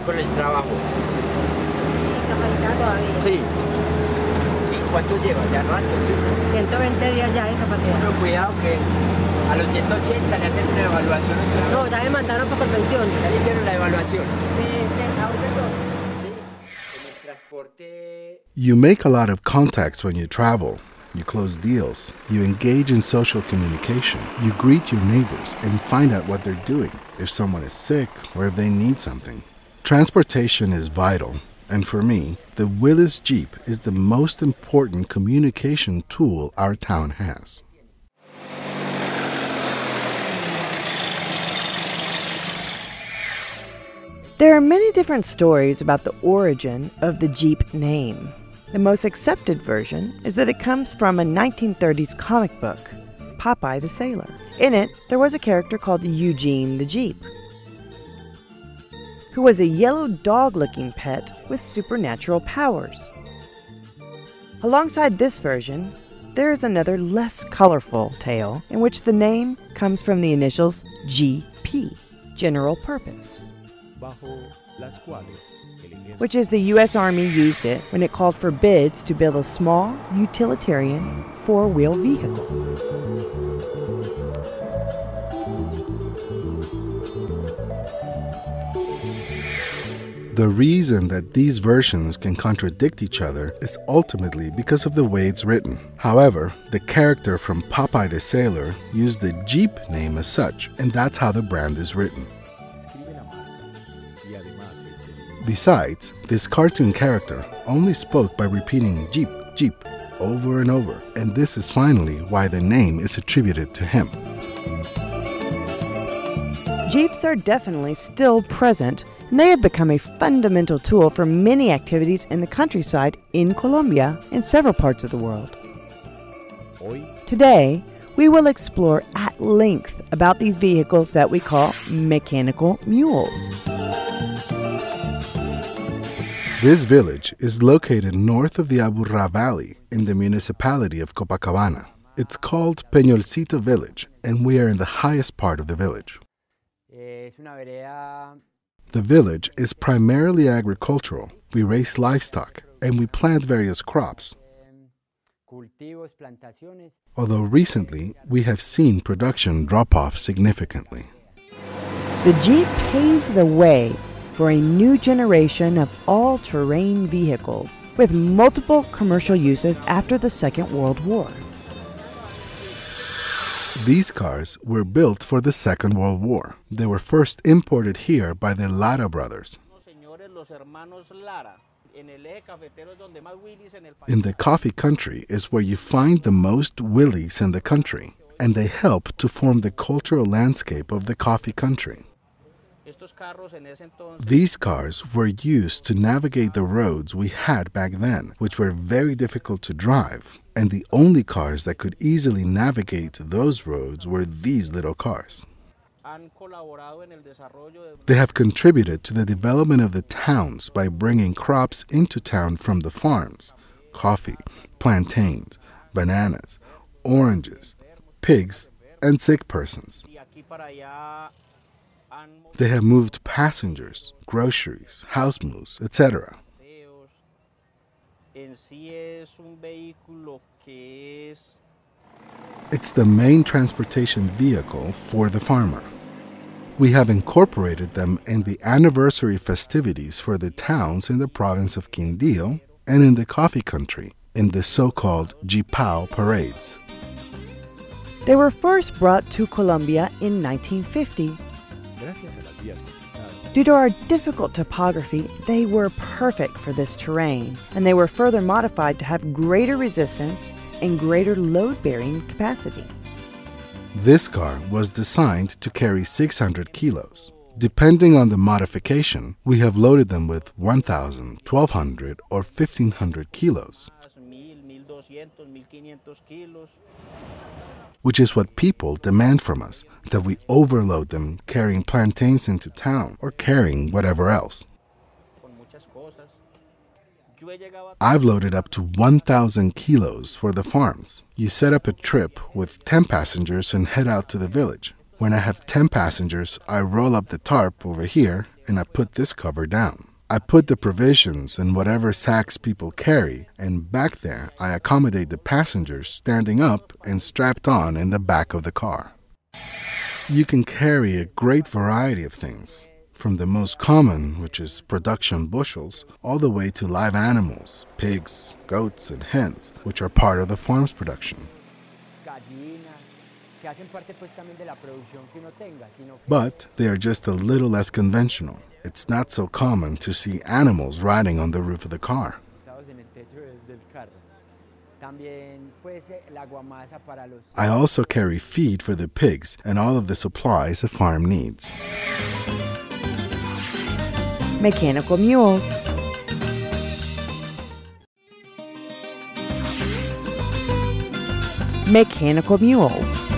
capacidad con el trabajo. ¿Capacidad todavía? Sí. ¿Y cuánto lleva? Ya rato, sí. 120 días ya de capacidad. Mucho cuidado que a los 180 le hacen una evaluación otra vez. No, ya me mandaron para pensión. Ya le hicieron la evaluación. Sí. Sí. En el transporte. You make a lot of contacts when you travel. You close deals. You engage in social communication. You greet your neighbors and find out what they're doing, if someone is sick or if they need something. Transportation is vital, and for me, the Willys Jeep is the most important communication tool our town has. There are many different stories about the origin of the Jeep name. The most accepted version is that it comes from a 1930s comic book, Popeye the Sailor. In it, there was a character called Eugene the Jeep, who was a yellow dog-looking pet with supernatural powers. Alongside this version, there is another less colorful tale in which the name comes from the initials GP, General Purpose, which is the U.S. Army used it when it called for bids to build a small, utilitarian, four-wheel vehicle. The reason that these versions can contradict each other is ultimately because of the way it's written. However, the character from Popeye the Sailor used the Jeep name as such, and that's how the brand is written. Besides, this cartoon character only spoke by repeating Jeep, Jeep over and over, and this is finally why the name is attributed to him. Jeeps are definitely still present, and they have become a fundamental tool for many activities in the countryside in Colombia and several parts of the world. Today, we will explore at length about these vehicles that we call mechanical mules. This village is located north of the Aburrá Valley in the municipality of Copacabana. It's called Peñolcito Village, and we are in the highest part of the village. The village is primarily agricultural. We raise livestock, and we plant various crops. Although recently, we have seen production drop off significantly. The Jeep paved the way for a new generation of all-terrain vehicles with multiple commercial uses after the Second World War. These cars were built for the Second World War. They were first imported here by the Lara brothers. In the coffee country is where you find the most Willys in the country, and they help to form the cultural landscape of the coffee country. These cars were used to navigate the roads we had back then, which were very difficult to drive, and the only cars that could easily navigate those roads were these little cars. They have contributed to the development of the towns by bringing crops into town from the farms: coffee, plantains, bananas, oranges, pigs, and sick persons. They have moved passengers, groceries, house moves, etc. It's the main transportation vehicle for the farmer. We have incorporated them in the anniversary festivities for the towns in the province of Quindío and in the coffee country in the so-called Jipao parades. They were first brought to Colombia in 1950. Due to our difficult topography, they were perfect for this terrain, and they were further modified to have greater resistance and greater load-bearing capacity. This car was designed to carry 600 kilos. Depending on the modification, we have loaded them with 1,000, 1,200, or 1,500 kilos, which is what people demand from us, that we overload them carrying plantains into town or carrying whatever else. I've loaded up to 1,000 kilos for the farms. You set up a trip with 10 passengers and head out to the village. When I have 10 passengers, I roll up the tarp over here and I put this cover down. I put the provisions in whatever sacks people carry, and back there I accommodate the passengers standing up and strapped on in the back of the car. You can carry a great variety of things, from the most common, which is production bushels, all the way to live animals, pigs, goats, and hens, which are part of the farm's production. But they are just a little less conventional. It's not so common to see animals riding on the roof of the car. I also carry feed for the pigs and all of the supplies a farm needs. Mechanical mules. Mechanical mules.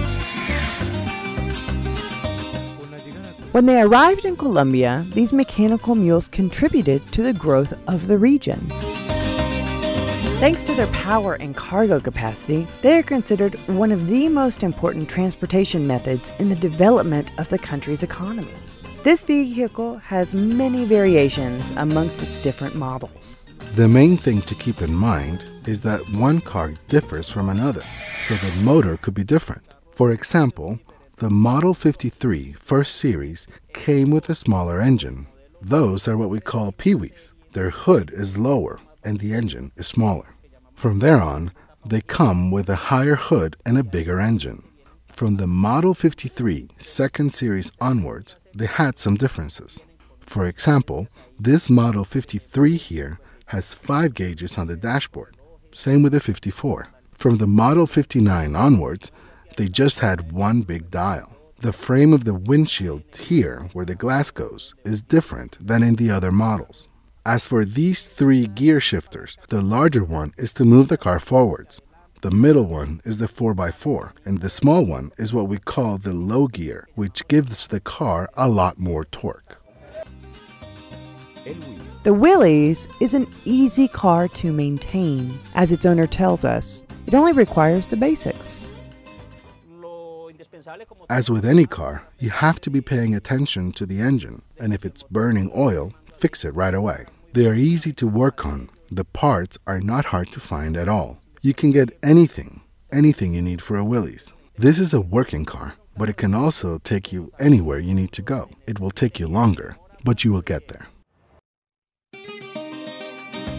When they arrived in Colombia, these mechanical mules contributed to the growth of the region. Thanks to their power and cargo capacity, they are considered one of the most important transportation methods in the development of the country's economy. This vehicle has many variations amongst its different models. The main thing to keep in mind is that one car differs from another, so the motor could be different. For example, the Model 53 First Series came with a smaller engine. Those are what we call peewees. Their hood is lower and the engine is smaller. From there on, they come with a higher hood and a bigger engine. From the Model 53 Second Series onwards, they had some differences. For example, this Model 53 here has 5 gauges on the dashboard. Same with the 54. From the Model 59 onwards, they just had one big dial. The frame of the windshield here, where the glass goes, is different than in the other models. As for these 3 gear shifters, the larger one is to move the car forwards. The middle one is the 4x4, and the small one is what we call the low gear, which gives the car a lot more torque. The Willys is an easy car to maintain. As its owner tells us, it only requires the basics. As with any car, you have to be paying attention to the engine, and if it's burning oil, fix it right away. They are easy to work on. The parts are not hard to find at all. You can get anything you need for a Willys. This is a working car, but it can also take you anywhere you need to go. It will take you longer, but you will get there.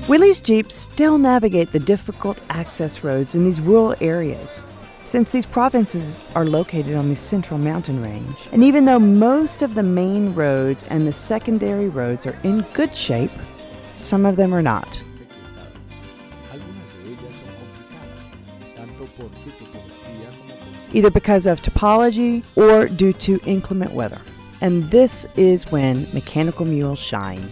Willys Jeeps still navigate the difficult access roads in these rural areas, since these provinces are located on the central mountain range. And even though most of the main roads and the secondary roads are in good shape, some of them are not. Either because of topology or due to inclement weather. And this is when mechanical mules shine.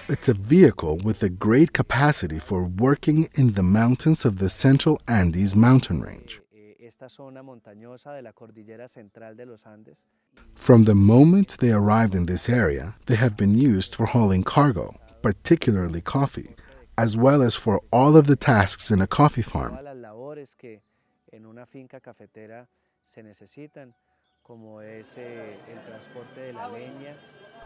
It's a vehicle with a great capacity for working in the mountains of the Central Andes mountain range. From the moment they arrived in this area, they have been used for hauling cargo, particularly coffee, as well as for all of the tasks in a coffee farm.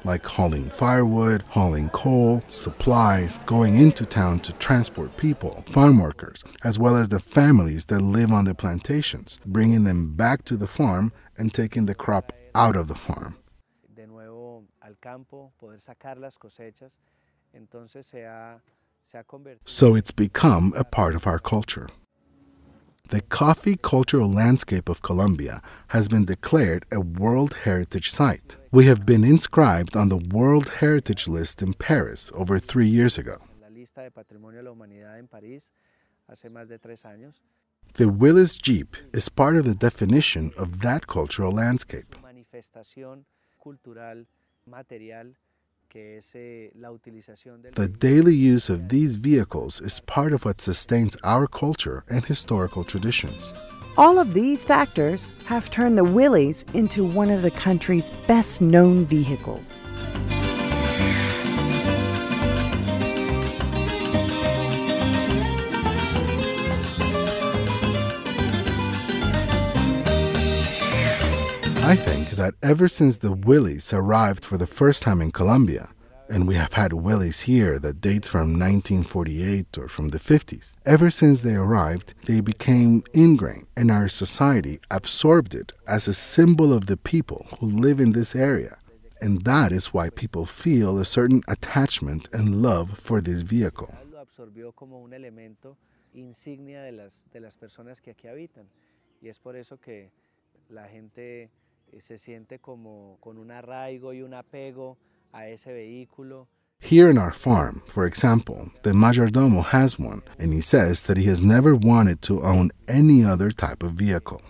Like hauling firewood, hauling coal, supplies, going into town to transport people, farm workers, as well as the families that live on the plantations, bringing them back to the farm and taking the crop out of the farm. So it's become a part of our culture. The coffee cultural landscape of Colombia has been declared a World Heritage Site. We have been inscribed on the World Heritage List in Paris over 3 years ago. The Willys Jeep is part of the definition of that cultural landscape. The daily use of these vehicles is part of what sustains our culture and historical traditions. All of these factors have turned the Willys into one of the country's best-known vehicles. I think that ever since the Willys arrived for the first time in Colombia, and we have had Willys here that dates from 1948 or from the 50s. Ever since they arrived, they became ingrained, and our society absorbed it as a symbol of the people who live in this area. And that is why people feel a certain attachment and love for this vehicle. Lo absorbió como un elemento insignia de las personas que aquí habitan. Y es por eso que la gente se siente como con un arraigo y un apego a ese vehículo. Here in our farm, for example, the mayordomo has one, and he says that he has never wanted to own any other type of vehicle.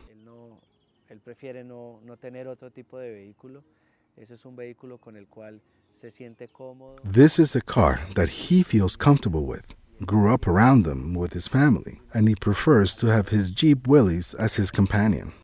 Él prefiere no tener otro tipo de vehículo. Ese es un vehículo con el cual se siente cómodo. This is a car that he feels comfortable with, grew up around them with his family, and he prefers to have his Jeep Willys as his companion.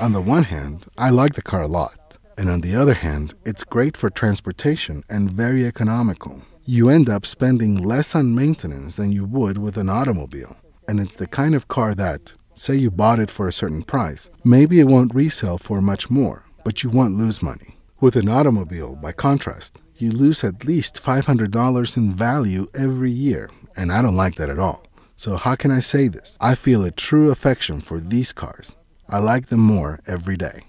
On the one hand, I like the car a lot. And on the other hand, it's great for transportation and very economical. You end up spending less on maintenance than you would with an automobile. And it's the kind of car that, say you bought it for a certain price, maybe it won't resell for much more, but you won't lose money. With an automobile, by contrast, you lose at least $500 in value every year, and I don't like that at all. So how can I say this? I feel a true affection for these cars. I like them more every day.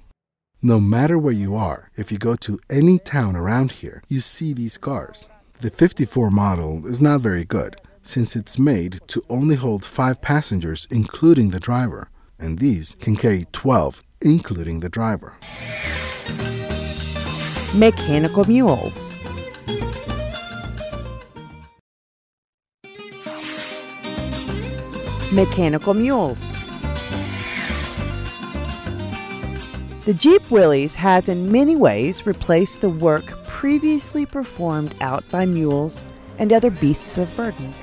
No matter where you are, if you go to any town around here, you see these cars. The 54 model is not very good, since it's made to only hold 5 passengers, including the driver, and these can carry 12, including the driver. Mechanical mules. Mechanical mules. The Jeep Willys has in many ways replaced the work previously performed out by mules and other beasts of burden.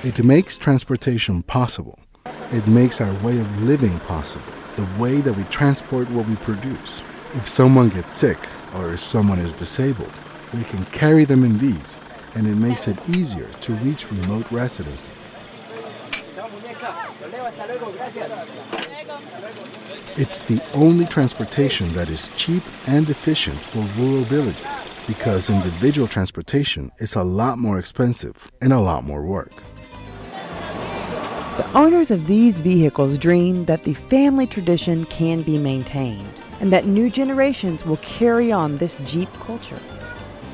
It makes transportation possible. It makes our way of living possible, the way that we transport what we produce. If someone gets sick or if someone is disabled, we can carry them in these, and it makes it easier to reach remote residences. It's the only transportation that is cheap and efficient for rural villages, because individual transportation is a lot more expensive and a lot more work. The owners of these vehicles dream that the family tradition can be maintained and that new generations will carry on this Jeep culture.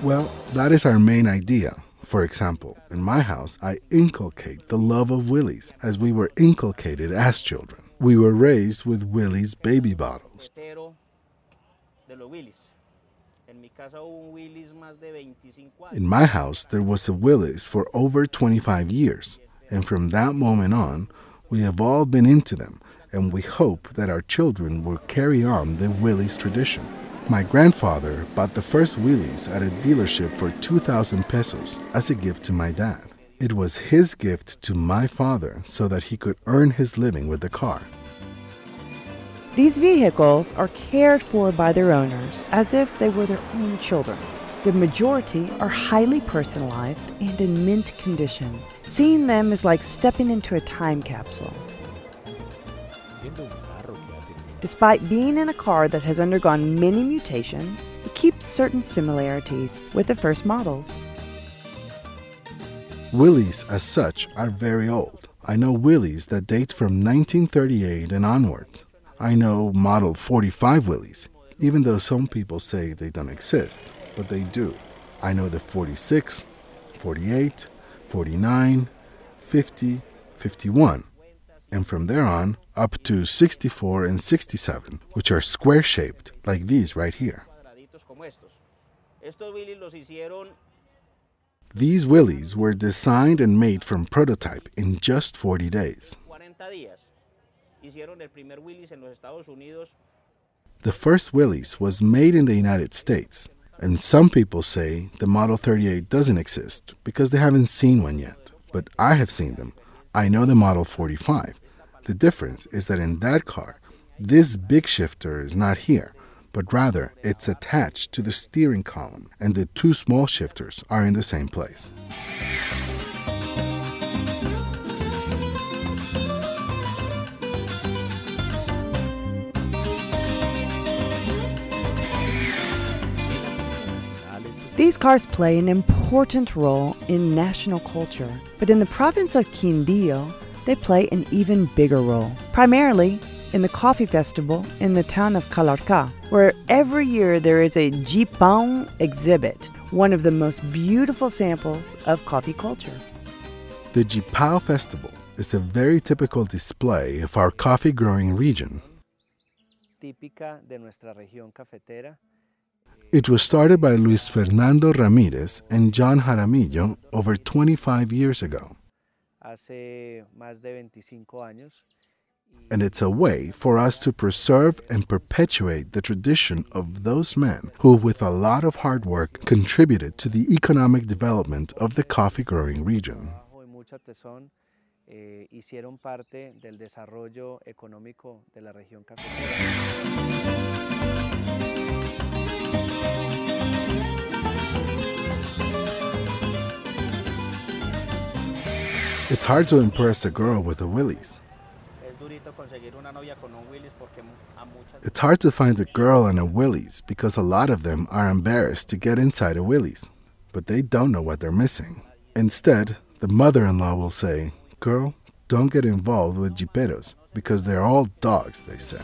Well, that is our main idea. For example, in my house, I inculcate the love of Willys as we were inculcated as children. We were raised with Willys baby bottles. In my house, there was a Willys for over 25 years, and from that moment on, we have all been into them, and we hope that our children will carry on the Willys tradition. My grandfather bought the first Willys at a dealership for 2,000 pesos as a gift to my dad. It was his gift to my father so that he could earn his living with the car. These vehicles are cared for by their owners as if they were their own children. The majority are highly personalized and in mint condition. Seeing them is like stepping into a time capsule. Despite being in a car that has undergone many mutations, it keeps certain similarities with the first models. Willys, as such, are very old. I know Willys that date from 1938 and onwards. I know Model 45 Willys, even though some people say they don't exist, but they do. I know the 46, 48, 49, 50, 51. And from there on, up to 64 and 67, which are square-shaped, like these right here. These Willys were designed and made from prototype in just 40 days. The first Willys was made in the United States, and some people say the Model 38 doesn't exist because they haven't seen one yet. But I have seen them. I know the Model 45. The difference is that in that car, this big shifter is not here, but rather it's attached to the steering column, and the 2 small shifters are in the same place. These cars play an important role in national culture, but in the province of Quindío, they play an even bigger role, primarily in the coffee festival in the town of Calarcá, where every year there is a Jeepão exhibit, one of the most beautiful samples of coffee culture. The Jeepão Festival is a very typical display of our coffee-growing region. Típica de nuestra región cafetera. It was started by Luis Fernando Ramírez and John Jaramillo over 25 years ago. Hace más de 25 años. And it's a way for us to preserve and perpetuate the tradition of those men who, with a lot of hard work, contributed to the economic development of the coffee-growing region. Hicieron parte del desarrollo económico de la región cafetera. It's hard to impress a girl with a Willys. It's hard to find a girl on a Willys because a lot of them are embarrassed to get inside a Willys, but they don't know what they're missing. Instead, the mother-in-law will say, "Girl, don't get involved with Jeeperos because they're all dogs," they say.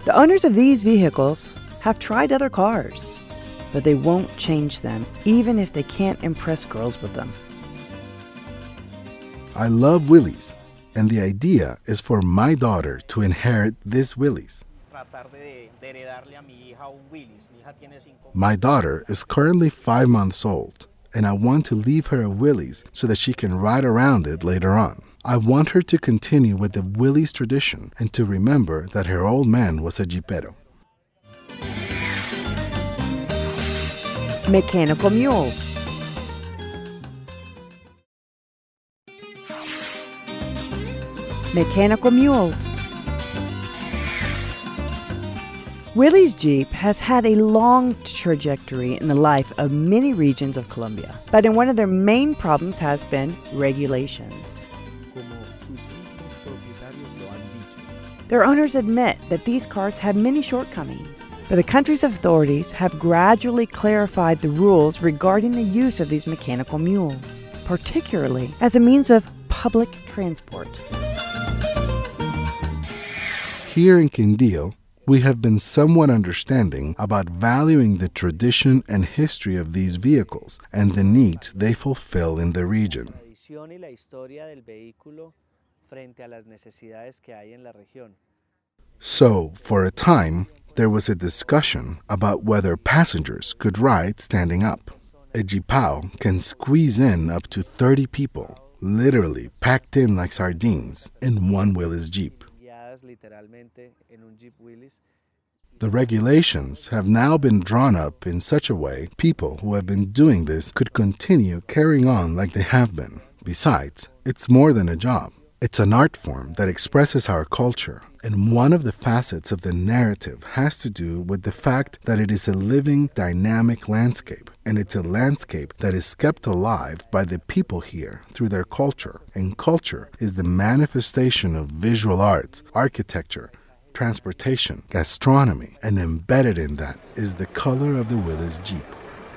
The owners of these vehicles have tried other cars, but they won't change them, even if they can't impress girls with them. I love Willys, and the idea is for my daughter to inherit this Willys. My daughter is currently 5 months old, and I want to leave her a Willys so that she can ride around it later on. I want her to continue with the Willys tradition and to remember that her old man was a Jeepero. Mechanical mules. Mechanical mules. Willys Jeep has had a long trajectory in the life of many regions of Colombia, but one of their main problems has been regulations. Their owners admit that these cars have many shortcomings, but the country's authorities have gradually clarified the rules regarding the use of these mechanical mules, particularly as a means of public transport. Here in Quindío, we have been somewhat understanding about valuing the tradition and history of these vehicles and the needs they fulfill in the region. So, for a time, there was a discussion about whether passengers could ride standing up. A Jeepão can squeeze in up to 30 people, literally packed in like sardines, in one Willys Jeep. The regulations have now been drawn up in such a way people who have been doing this could continue carrying on like they have been. Besides, it's more than a job. It's an art form that expresses our culture, and one of the facets of the narrative has to do with the fact that it is a living, dynamic landscape, and it's a landscape that is kept alive by the people here through their culture, and culture is the manifestation of visual arts, architecture, transportation, gastronomy, and embedded in that is the color of the Willys Jeep,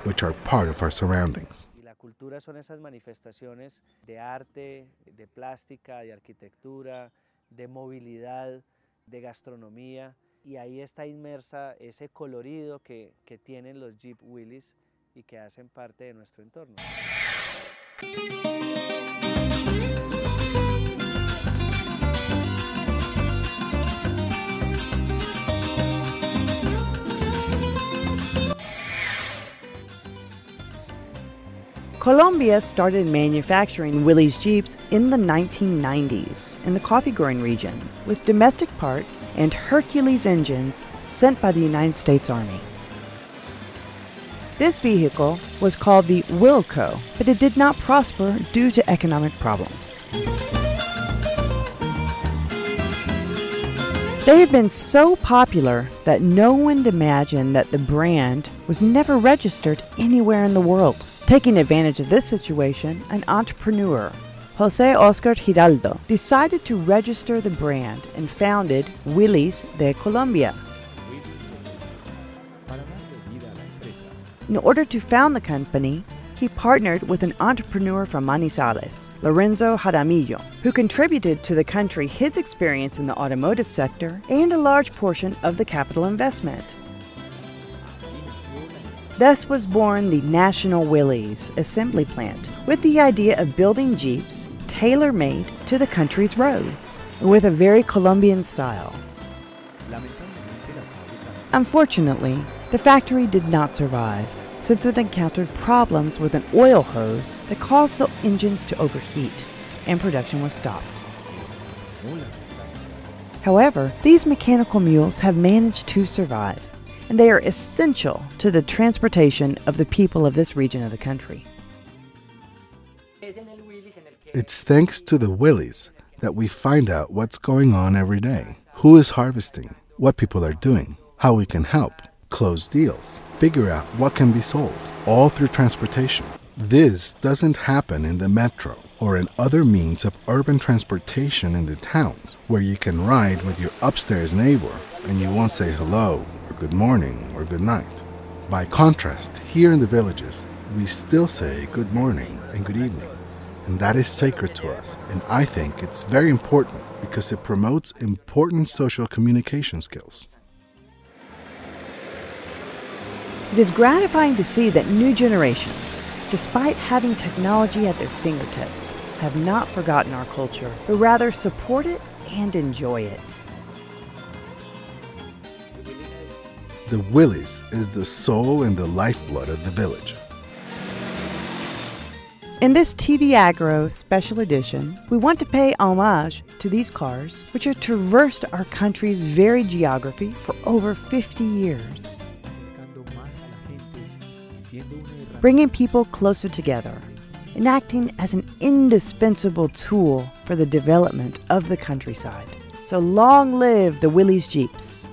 which are part of our surroundings. Cultura son esas manifestaciones de arte, de plástica, de arquitectura, de movilidad, de gastronomía, y ahí está inmersa ese colorido que tienen los Jeep Willys y que hacen parte de nuestro entorno. Colombia started manufacturing Willys Jeeps in the 1990s in the coffee-growing region with domestic parts and Hercules engines sent by the United States Army. This vehicle was called the Wilco, but it did not prosper due to economic problems. They had been so popular that no one imagined that the brand was never registered anywhere in the world. Taking advantage of this situation, an entrepreneur, José Oscar Giraldo, decided to register the brand and founded Willys de Colombia. In order to found the company, he partnered with an entrepreneur from Manizales, Lorenzo Jaramillo, who contributed to the country his experience in the automotive sector and a large portion of the capital investment. Thus was born the National Willys assembly plant, with the idea of building Jeeps tailor-made to the country's roads, with a very Colombian style. Unfortunately, the factory did not survive, since it encountered problems with an oil hose that caused the engines to overheat, and production was stopped. However, these mechanical mules have managed to survive, and they are essential to the transportation of the people of this region of the country. It's thanks to the Willys that we find out what's going on every day, who is harvesting, what people are doing, how we can help, close deals, figure out what can be sold, all through transportation. This doesn't happen in the metro or in other means of urban transportation in the towns, where you can ride with your upstairs neighbor and you won't say hello or good morning or good night. By contrast, here in the villages, we still say good morning and good evening. And that is sacred to us. And I think it's very important because it promotes important social communication skills. It is gratifying to see that new generations, despite having technology at their fingertips, have not forgotten our culture, but rather support it and enjoy it. The Willys is the soul and the lifeblood of the village. In this TvAgro special edition, we want to pay homage to these cars, which have traversed our country's varied geography for over 50 years, bringing people closer together and acting as an indispensable tool for the development of the countryside. So long live the Willys Jeeps!